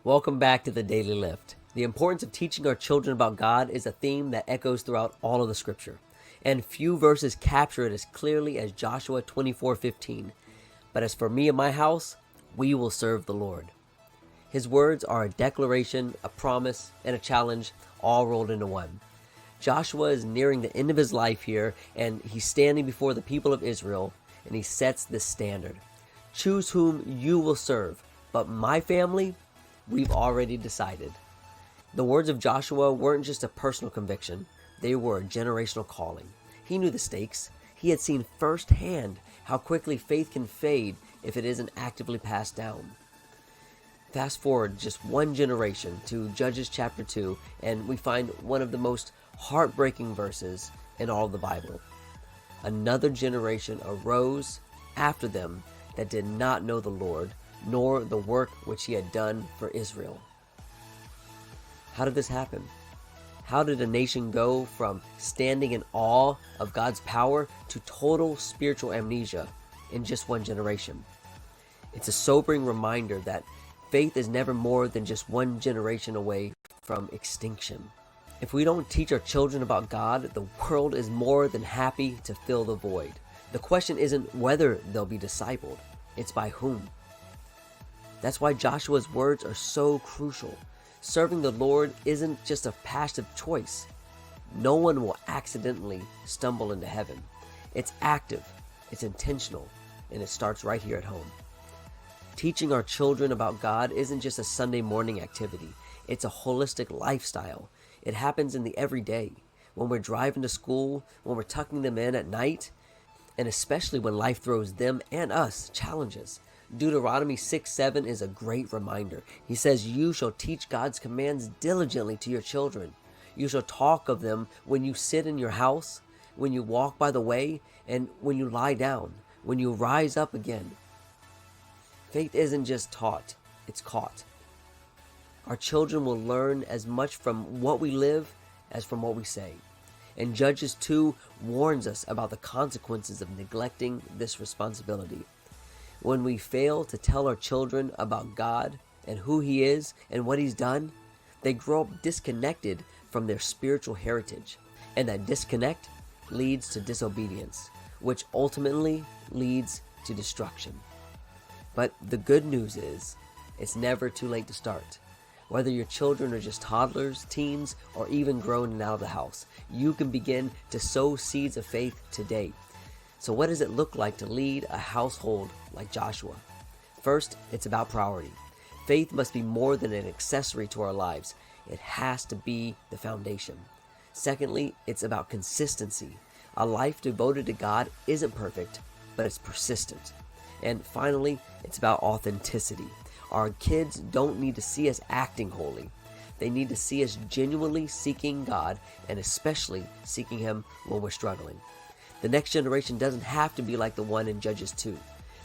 Welcome back to the Daily Lift. The importance of teaching our children about God is a theme that echoes throughout all of the scripture, and few verses capture it as clearly as Joshua 24:15. But as for me and my house, we will serve the Lord. His words are a declaration, a promise, and a challenge, all rolled into one. Joshua is nearing the end of his life here, and he's standing before the people of Israel, and he sets this standard. Choose whom you will serve, but my family, we've already decided. The words of Joshua weren't just a personal conviction, they were a generational calling. He knew the stakes. He had seen firsthand how quickly faith can fade if it isn't actively passed down. Fast forward just one generation to Judges chapter 2, and we find one of the most heartbreaking verses in all of the Bible. Another generation arose after them that did not know the Lord, nor the work which he had done for Israel. How did this happen? How did a nation go from standing in awe of God's power to total spiritual amnesia in just one generation? It's a sobering reminder that faith is never more than just one generation away from extinction. If we don't teach our children about God, the world is more than happy to fill the void. The question isn't whether they'll be discipled, it's by whom. That's why Joshua's words are so crucial. Serving the Lord isn't just a passive choice. No one will accidentally stumble into heaven. It's active, it's intentional, and it starts right here at home. Teaching our children about God isn't just a Sunday morning activity. It's a holistic lifestyle. It happens in the everyday, when we're driving to school, when we're tucking them in at night, and especially when life throws them and us challenges. Deuteronomy 6:7 is a great reminder. He says, "You shall teach God's commands diligently to your children. You shall talk of them when you sit in your house, when you walk by the way, and when you lie down, when you rise up again." Faith isn't just taught, it's caught. Our children will learn as much from what we live as from what we say. And Judges 2 warns us about the consequences of neglecting this responsibility. When we fail to tell our children about God and who He is and what He's done, they grow up disconnected from their spiritual heritage. And that disconnect leads to disobedience, which ultimately leads to destruction. But the good news is, it's never too late to start. Whether your children are just toddlers, teens, or even grown and out of the house, you can begin to sow seeds of faith today. So what does it look like to lead a household like Joshua? First, it's about priority. Faith must be more than an accessory to our lives. It has to be the foundation. Secondly, it's about consistency. A life devoted to God isn't perfect, but it's persistent. And finally, it's about authenticity. Our kids don't need to see us acting holy. They need to see us genuinely seeking God, and especially seeking Him when we're struggling. The next generation doesn't have to be like the one in Judges 2.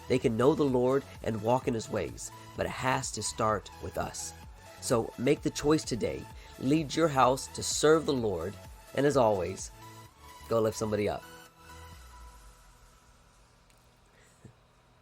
They can know the Lord and walk in His ways, but it has to start with us. So make the choice today. Lead your house to serve the Lord, and as always, go lift somebody up.